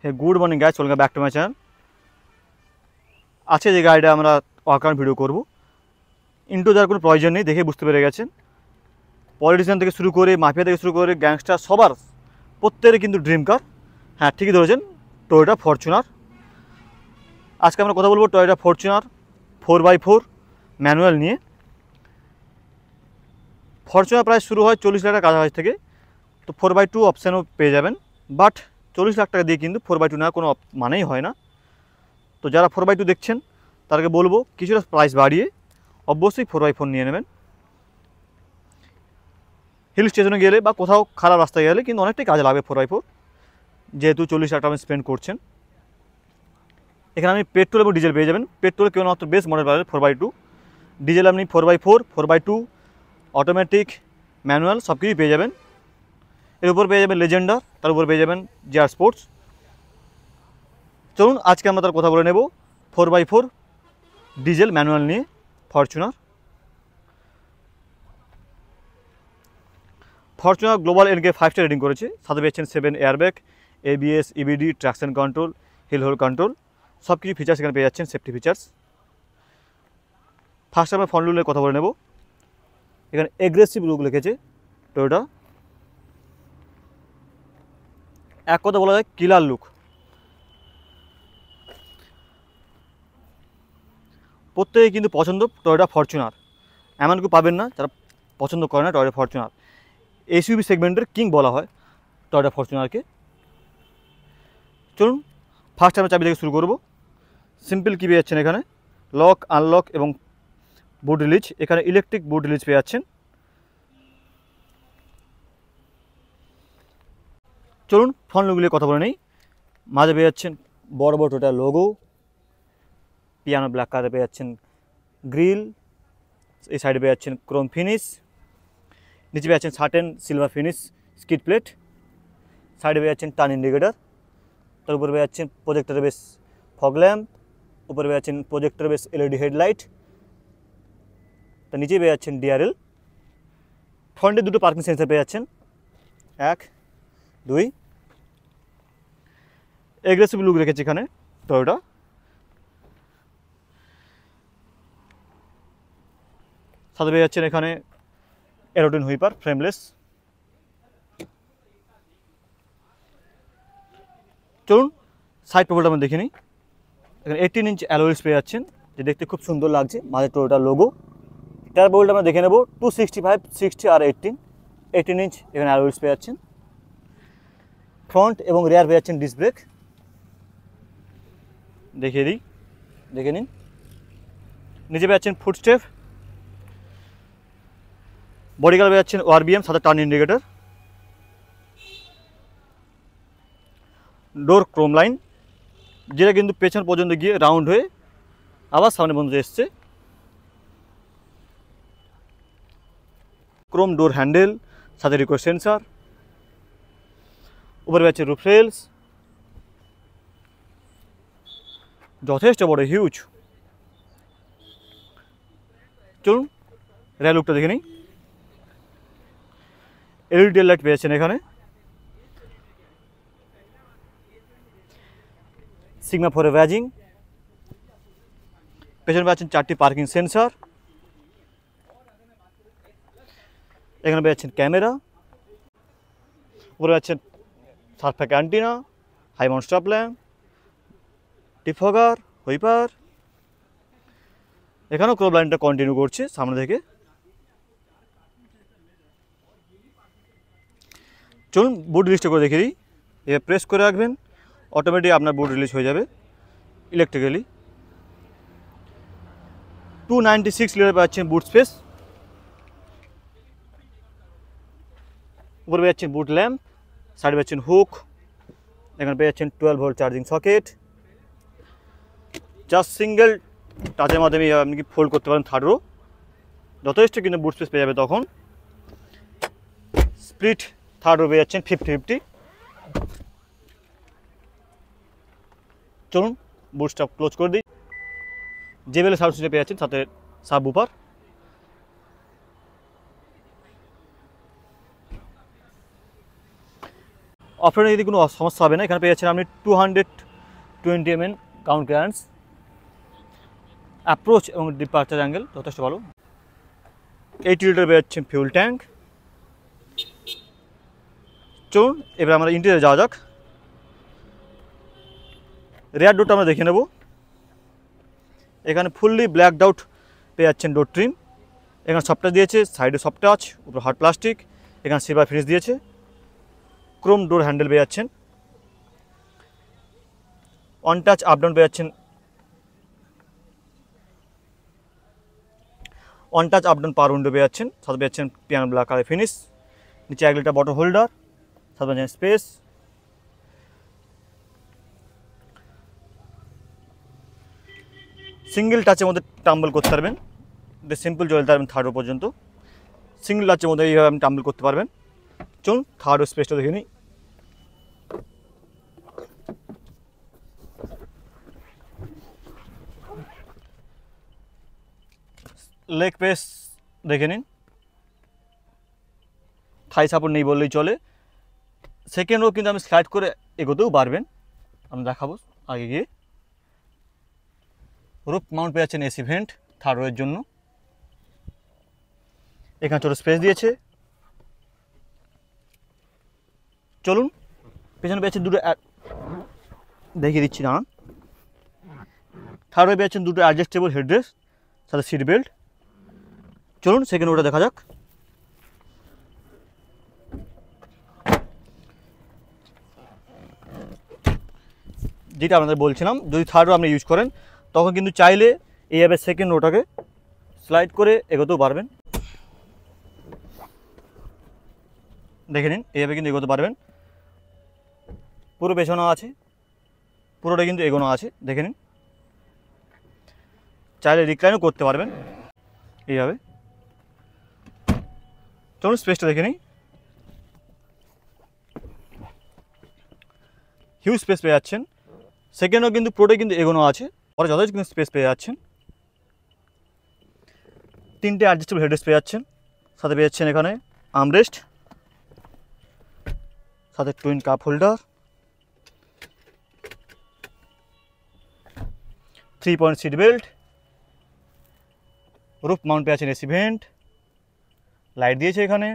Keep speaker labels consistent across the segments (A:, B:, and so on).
A: Hey good morning guys, welcome back to my channel. আজকে যে গাড়িটা আমরা ওয়ার্কআউট ভিডিও করব, ইন্ট্রো দেওয়ার কোনো প্রয়োজন নেই, দেখে বুঝতে পেরে গেছেন। পলিটিশিয়ান থেকে শুরু করে মাফিয়া থেকে শুরু করে গ্যাংস্টার সবার প্রত্যেকের কিন্তু ড্রিম কার। হ্যাঁ, ঠিকই ধরেছেন, টয়োটা ফরচুনার। আজকে আমরা কথা বলবো টয়োটা ফরচুনার 4x4 ম্যানুয়াল নিয়ে। ফরচুনার প্রায় শুরু হয় 40 লাখ টাকার কাছাকাছি থেকে, তো 4x2 অপশানও পেয়ে যাবেন। বাট 40 লাখ টাকা দিয়ে কিন্তু 4x2 নেওয়ার কোনো মানেই হয় না। তো যারা 4x2 দেখছেন তাদেরকে বলবো কিছুটা প্রাইস বাড়িয়ে অবশ্যই 4x4 নিয়ে নেবেন। হিল স্টেশনে গেলে বা কোথাও খারাপ রাস্তায় গেলে কিন্তু অনেকটাই কাজে লাগবে 4x4, যেহেতু 40 লাখ টাকা স্পেন্ড করছেন। এখানে আপনি পেট্রোল এবং ডিজেল পেয়ে যাবেন। পেট্রোল কেবলমাত্র বেস মডেল পাবেন 4x2, ডিজেল আপনি 4x4, 4x2, অটোমেটিক, ম্যানুয়াল সব কিছুই পেয়ে যাবেন। এর উপর পেয়ে যাবেন লেজেন্ডার, তার উপর পেয়ে যাবেন জিআর স্পোর্টস। চলুন আজকে আমরা তার কথা বলে নেব 4x4 ডিজেল ম্যানুয়াল নিয়ে ফরচুনার। ফরচুনার গ্লোবাল এনকে 5 স্টার রেটিং করেছে, সাথে পেয়েছেন 7 airbag, ABS, EBD, traction control, hill hold control, সব কিছু ফিচার্স এখানে পেয়ে যাচ্ছেন, সেফটি ফিচার্স। ফার্স্ট আমরা ফ্রন্ট লুকের কথা বলে নেব। এখানে এগ্রেসিভ লুক লিখেছে টয়োটা, এক কথা বলা যায় কিলার লুক। প্রত্যেকে কিন্তু পছন্দ টয়োটা ফরচুনার, এমন কেউ পাবেন না যারা পছন্দ করে না টয়োটা ফরচুনার। এসইউভি সেগমেন্টের কিং বলা হয় টয়োটা ফরচুনারকে। চলুন ফার্স্ট আমরা চাবি থেকে শুরু করব। সিম্পল কি পেয়ে যাচ্ছেন এখানে, লক, আনলক এবং বুট রিলিজ। এখানে ইলেকট্রিক বুট রিলিজ পেয়ে যাচ্ছেন। চলুন ফ্রন্ট লুকগুলির কথা বলে নেই। মাঝে পেয়ে যাচ্ছেন বড় বড় টয়োটা লোগো, পিয়ানো ব্ল্যাক কালারে পেয়ে যাচ্ছেন গ্রিল, এই সাইডে পেয়ে যাচ্ছেন ক্রোম ফিনিশ, নিচে পেয়ে যাচ্ছেন certain silver finish skid plate, সাইডে পেয়ে যাচ্ছেন টার্ন ইন্ডিকেটার, তার উপরে পেয়ে যাচ্ছেন প্রজেক্টর বেস ফগ ল্যাম্প, উপরে পেয়ে যাচ্ছেন প্রজেক্টর বেস এলইডি হেডলাইট, তার নিচে পেয়ে যাচ্ছেন ডিআরএল। ফ্রন্টে দুটো পার্কিং সেন্সার পেয়ে যাচ্ছেন, 1, 2। এগ্রেসিভ লুক রেখেছে এখানে টয়োটা। সাথে পেয়ে যাচ্ছেন এখানে এরোটিন হুইপার ফ্রেমলেস। চলুন সাইড প্রোফাইলটা আমরা দেখে নিই। এখানে 18 ইঞ্চ অ্যালয়েস পেয়ে যাচ্ছেন, যে দেখতে খুব সুন্দর লাগছে, মাঝে টয়োটার লোগো। টায়ার বোল্ট আমরা দেখে নেব 265, 60 আর 18 ইঞ্চ এখানে অ্যালয়েস পেয়ে যাচ্ছেন। ফ্রন্ট এবং রেয়ার পেয়ে যাচ্ছেন ডিস্ক ব্রেক, দেখিয়ে দিই, দেখে নিন। নিচে পেয়ে যাচ্ছেন ফুট স্টেপ, বডি কালার পেয়ে যাচ্ছেন ওআরবিএম, সাথে টার্ন ইন্ডিকেটর, ডোর ক্রোম লাইন, যেটা কিন্তু পেছন পর্যন্ত গিয়ে রাউন্ড হয়ে আবার সামনে পর্যন্ত এসছে। ক্রোম ডোর হ্যান্ডেল, সাথে রিকোয়েস্ট সেন্সার, উপরে আছে রুফ রেলস, যথেষ্ট বড়, হিউজ। চলুন রেয়ার লুকটা দেখে নিই। এলইডি টেল লাইট পেয়েছেন এখানে, সিগমা 4 ব্যাজিং, পেছনে পাচ্ছেন 4টি পার্কিং সেন্সার, এখানে পেয়েছেন ক্যামেরা, উপরে পাচ্ছেন shark fin antenna, high mount stop lamp, defogger, wiper. এখানেও ক্রোম লাইনটা কন্টিনিউ করছে সামনে থেকে। চলুন বুট রিলিজটা করে দেখে দিই। এবার প্রেস করে রাখবেন, অটোমেটিক আপনার বুট রিলিজ হয়ে যাবে ইলেকট্রিক্যালি। 296 লিটার পাচ্ছেন বুট স্পেস, উপরে পেয়ে যাচ্ছেন বুট ল্যাম্প, সাইডে পাচ্ছেন হুক, এখানে পেয়ে যাচ্ছেন 12 volt charging socket. Just single টাচের মাধ্যমে আপনি কি ফোল্ড করতে পারেন থার্ড রো, যথেষ্ট কিন্তু বুট স্পেস পেয়ে যাবে তখন। স্প্লিট থার্ড রো পেয়ে যাচ্ছেন 50-50। চলুন বুটটা ক্লোজ করে দিই। জেবেল সাউন্ড সিস্টেম পেয়ে যাচ্ছেন, সাথে সাব উপার। অফরোডে যদি কোনো সমস্যা হবে না। এখানে পেয়ে যাচ্ছেন আপনি 220 mm গ্রাউন্ড ক্লিয়ারেন্স, অ্যাপ্রোচ এবং ডিপার্চার অ্যাঙ্গেল যথেষ্ট ভালো। 80 লিটার পেয়ে যাচ্ছেন ফিউল ট্যাঙ্ক। চলুন এবার আমরা ইন্টেরিয়রে যাওয়া যাক। রেয়ার ডোরটা আমরা দেখে নেব। এখানে ফুললি ব্ল্যাকড আউট পেয়ে যাচ্ছেন ডোর ট্রিম। এখানে সফট টাচ দিয়েছে, সাইডে সফট টাচ, উপরে হার্ড প্লাস্টিক, এখানে সিলভার ফিনিশ দিয়েছে। ক্রোম ডোর হ্যান্ডেল পেয়ে যাচ্ছেন। অন টাচ আপ ডাউন পেয়ে যাচ্ছেন, on touch up down power window পেয়ে যাচ্ছেন। সাথে পেয়ে যাচ্ছেন পিয়ানো ব্ল্যাক কালার ফিনিশ। নিচে 1 লিটার বটল হোল্ডার, সাথে পাচ্ছেন স্পেস। সিঙ্গেল টাচের মধ্যে টাম্বল করতে পারবেন, সিম্পল চলতে পারবেন 3rd রো পর্যন্ত। সিঙ্গেল টাচের মধ্যে এইভাবে আপনি টাম্বল করতে পারবেন। চলুন 3rd রো স্পেসটা দেখে নিই। লেগ পেস দেখে নিন, থাই সাপোর্ট নেই বললেই চলে। সেকেন্ড রো কিন্তু আমি স্লাইড করে এগোতেও পারবেন, আমি দেখাবো আগে গিয়ে। রুফ মাউন্ট পেয়ে যাচ্ছেন এসি ভেন্ট 3rd রোয়ের জন্য। এখানে ছোটো স্পেস দিয়েছে। চলুন পেছনে পেয়েছেন দুটো, দেখিয়ে দিচ্ছি দাঁড়ান। 3rd রোয়ে পেয়েছেন দুটো অ্যাডজাস্টেবল হেডরেস্ট, সাথে সিট বেল্ট। চলুন সেকেন্ড রোটা দেখা যাক। যেটা আপনাদের বলছিলাম, যদি 3rd রো আপনি ইউজ করেন তখন কিন্তু চাইলে এইভাবে সেকেন্ড রোটাকে স্লাইড করে এগোতেও পারবেন। দেখে নিন, এইভাবে কিন্তু এগোতে পারবেন। পুরো পেছনো আছে, পুরোটা কিন্তু এগোনো আছে, দেখে নিন। চাইলে রিক্লাইনও করতে পারবেন এইভাবে। চলুন স্পেসটা দেখে নিই। হিউজ স্পেস পেয়ে যাচ্ছেন। সেকেন্ডও কিন্তু পুরোটাই কিন্তু এগোনো আছে, পরে যথেষ্ট কিন্তু স্পেস পেয়ে যাচ্ছেন। 3টে অ্যাডজাস্টেবল হেডরেস্ট পেয়ে যাচ্ছেন, সাথে পেয়ে যাচ্ছেন এখানে আর্মরেস্ট, সাথে twin cup holder, 3 point seat belt. Roof mount পেয়ে আছেন এসি ভেন্ট, লাইট দিয়েছে এখানে।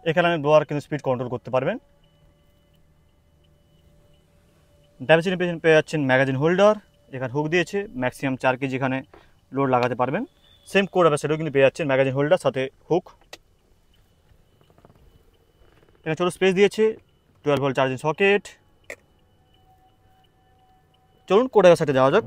A: এখানে আমি ডোয়ার কিন্তু স্পিড কন্ট্রোল করতে পারবেন। ড্রাইভার পেয়ে যাচ্ছেন ম্যাগাজিন হোল্ডার, এখানে হুক দিয়েছে, ম্যাক্সিমাম 4 কেজি এখানে লোড লাগাতে পারবেন। সেম কোড হবে সেটাও কিন্তু পেয়ে যাচ্ছেন, ম্যাগাজিন হোল্ডার সাথে হুক। এখানে ছোটো স্পেস দিয়েছে, 12 ভোল্ট চার্জিং সকেট। চলুন কোডের সাথে যাওয়া যাক।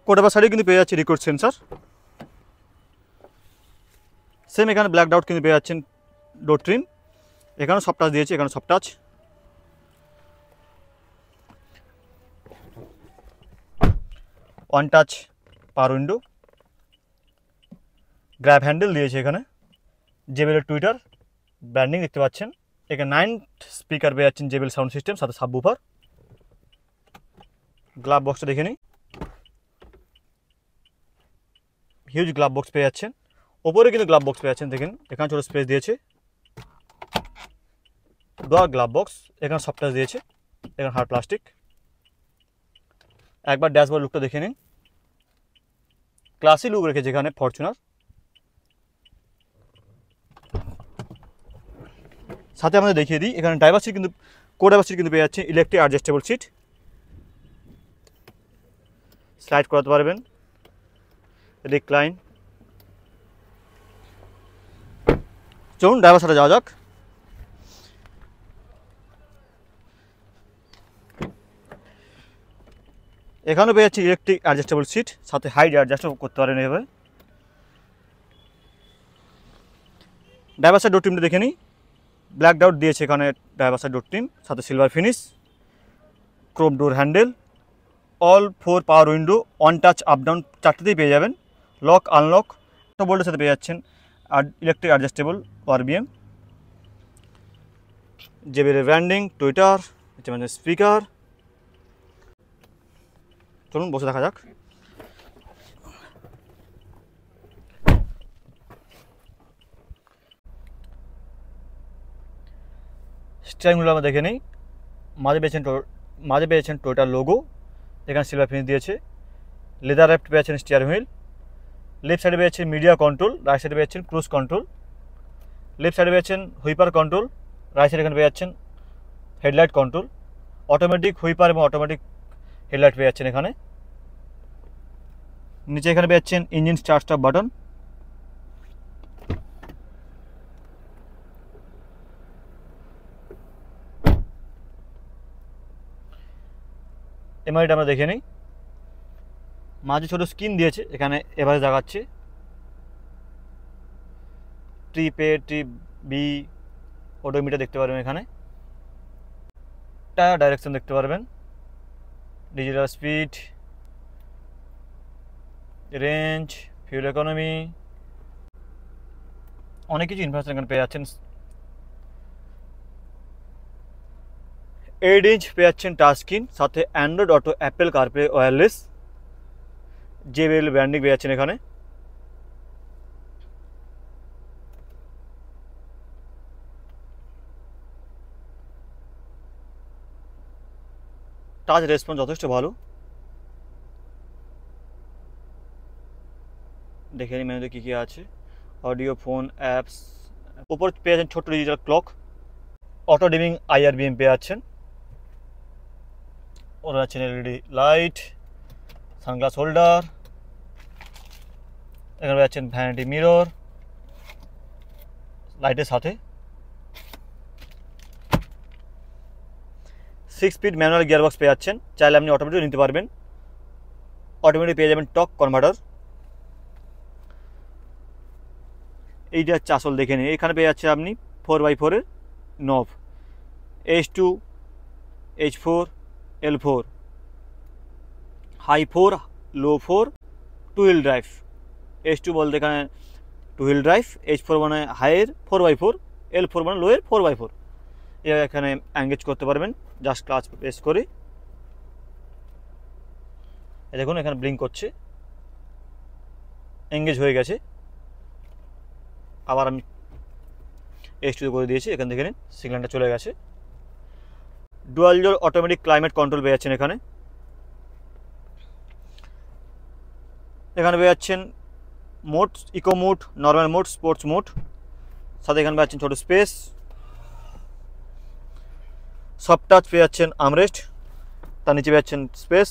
A: কোডের সাইডে কিন্তু পেয়ে যাচ্ছে রিকর্ড সেন্সার। সেম এখানে ব্ল্যাক আউট কিন্তু পেয়ে যাচ্ছেন ডোর ট্রিম। এখানেও সফট টাচ দিয়েছে, এখানে সফট টাচ। ওয়ান টাচ পাওয়ার উইন্ডো, গ্র্যাব হ্যান্ডেল দিয়েছে এখানে। জেবেলের টুইটার ব্র্যান্ডিং দেখতে পাচ্ছেন। এখানে 9 স্পিকার পেয়ে যাচ্ছেন, জেবেল সাউন্ড সিস্টেম, সাথে সাবউফার। গ্লাভ বক্সটা দেখে নিই। হিউজ গ্লাভ বক্স পেয়ে যাচ্ছেন। ওপরে কিন্তু গ্লাভ বক্স পেয়ে যাচ্ছেন, দেখেন এখানে ছোটো স্পেস দিয়েছে। ডোয়ার গ্লাভ বক্স, এখানে সফট টাচ দিয়েছে, এখানে হার্ড প্লাস্টিক। একবার ড্যাশবোর্ড লুকটা দেখে নিন, ক্লাসি লুক রেখেছে এখানে ফরচুনার। সাথে আমাদের দেখিয়ে দিই, এখানে ড্রাইভার সিট কিন্তু ড্রাইভার সিট কিন্তু পেয়ে যাচ্ছে ইলেকট্রিক অ্যাডজাস্টেবল সিট, স্লাইড করাতে পারবেন, রিক্লাইন। চলুন ড্রাইভার সাথে যাওয়া যাক। এখানেও পেয়ে যাচ্ছে ইলেকট্রিক অ্যাডজাস্টেবল সিট, সাথে হাইট অ্যাডজাস্ট করতে পারেন এভাবে। ড্রাইভার সাইড ডোর ট্রিমটা দেখে নিই। ব্ল্যাক আউট দিয়েছে এখানে ড্রাইভার সাইড ডোর ট্রিম, সাথে silver finish, chrome door handle, all 4 power window, one touch up down 4টেতেই পেয়ে যাবেন। লক আনলক বোল্টের সাথে পেয়ে যাচ্ছেন, আর ইলেকট্রিক অ্যাডজাস্টেবল আরবিএম। জেবেলের ব্র্যান্ডিং, টুইটার, স্পিকার। চলুন বসে দেখা যাক। স্টিয়ারিংগুলো আমরা দেখে নিই। মাঝে পেয়েছেন টোয়োটার লোগো, এখানে সিলভার ফিনিশ দিয়েছে। লেদার র্যাপড পেয়েছেন স্টিয়ারিং হুইল। লেফট সাইডে পেয়েছেন মিডিয়া কন্ট্রোল, রাইট সাইডে পেয়েছেন ক্রুজ কন্ট্রোল। লেফট সাইডে পেয়েছেন হুইপার কন্ট্রোল, রাইট সাইডে এখানে পেয়েছেন হেডলাইট কন্ট্রোল। অটোমেটিক হুইপার এবং অটোমেটিক হেডলাইট পেয়ে যাচ্ছেন এখানে। নিচে এখানে পেয়েছেন ইঞ্জিন স্টার্ট স্টপ বাটন। এমআইটা আমরা দেখে নিই। মাঝে ছোটো স্ক্রিন দিয়েছে, এখানে এভারেজ দেখাচ্ছে, ট্রিপ এ, ট্রিপ বি, ওডোমিটার দেখতে পারবেন এখানে। টায়ার ডাইরেকশন দেখতে পারবেন, digital speed, range, fuel economy, অনেক কিছু ইনফরমেশন এখানে পেয়ে যাচ্ছেন। 8 ইঞ্চ পেয়ে যাচ্ছেন টাচ স্ক্রিন, সাথে Android auto, Apple CarPlay, wireless, JBL branding পেয়ে যাচ্ছেন এখানে। টাচ রেসপন্স যথেষ্ট ভালো। দেখে নিই মেনুতে কী কী আছে। Audio, phone, apps. উপর পেয়ে যাচ্ছেন ছোট্ট digital clock, auto dimming IRBM পেয়ে যাচ্ছেন। ওরা আছেন LED লাইট, সানগ্লাস হোল্ডার, এখানে পেয়ে যাচ্ছেন ভ্যানিটি মিরর লাইটের সাথে। 6 স্পিড ম্যানুয়াল গিয়ারবক্স পেয়ে যাচ্ছেন, চাইলে আপনি অটোমেটিক নিতে পারবেন। অটোমেটিক পেয়ে যাবেন টর্ক কনভার্টার। এইটা হচ্ছে আসল, দেখে নিন। এখানে পেয়ে যাচ্ছে আপনি 4x4 এর নব, H2, H4, L4, হাই 4, লো 4, 2 হুইল ড্রাইভ। H2 বলতে এখানে 2 হুইল ড্রাইভ, H4 মানে হাইয়ের 4x4, L4 মানে লোয়ের 4x4। এখানে এঙ্গেজ করতে পারবেন জাস্ট ক্লাচ প্রেস করে। দেখুন এখানে ব্লিঙ্ক করছে, এঙ্গেজ হয়ে গেছে। আবার আমি H2 করে দিয়েছি, এখান থেকে নিন, সিগন্যালটা চলে গেছে। Dual zone automatic climate control পেয়ে যাচ্ছেন এখানে। এখানে পেয়ে যাচ্ছেন mode, eco mode, normal mode, sports mode, সাথে এখানে পেয়ে যাচ্ছেন ছোটো স্পেস। সফট টাচ পেয়ে যাচ্ছেন আর্মরেস্ট, তার নিচে পেয়ে যাচ্ছেন space,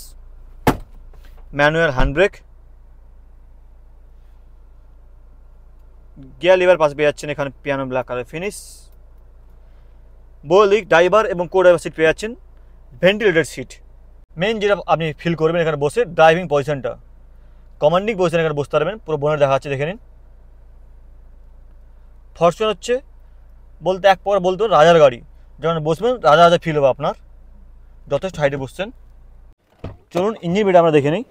A: manual hand brake, gear lever পাশে পেয়ে যাচ্ছেন এখানে পিয়ানো ব্ল্যাক কালার ফিনিশ। বোলিক, ড্রাইভার এবং কো ড্রাইভার সিট পেয়ে যাচ্ছেন, ভেন্টিলেটেড সিট। মেন যেটা আপনি ফিল করবেন এখানে বসে, ড্রাইভিং পজিশনটা, কমান্ডিং পজিশন এখানে বসতে পারবেন। পুরো বোনের দেখা যাচ্ছে, দেখে নিন। ফরচুনার হচ্ছে বলতে এক প্রকার বলতো রাজার গাড়ি, যখন বসবেন রাজা রাজা ফিল হবে আপনার, যথেষ্ট হাইটে বসছেন। চলুন ইঞ্জিন বিটা আমরা দেখে নিই।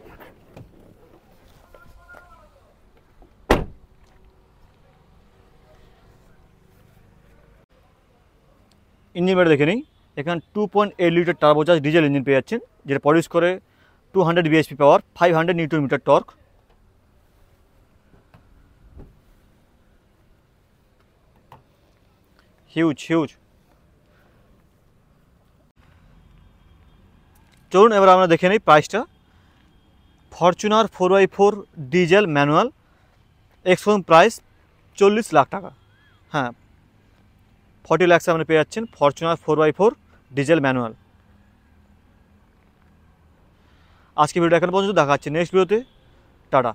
A: ইঞ্জিন বিটা দেখে নিই। এখানে 2.8 লিটার টার্বোচার্জ ডিজেল ইঞ্জিন পেয়ে যাচ্ছেন, যেটা প্রডিউস করে 200 bhp power, 500 newton metre torque. Huge. চলুন এবার আমরা দেখে নিই প্রাইসটা। ফরচুনার 4x4 ডিজেল ম্যানুয়াল, এক্সপোন প্রাইস 40 লাখ টাকা। হ্যাঁ, 40 লাখ আপনি পেয়ে যাচ্ছেন ফরচুনার 4x4 ডিজেল ম্যানুয়াল। আজকে ভিডিও এখানে পর্যন্ত, দেখা যাচ্ছে নেক্সট ভিডিওতে। টাটা।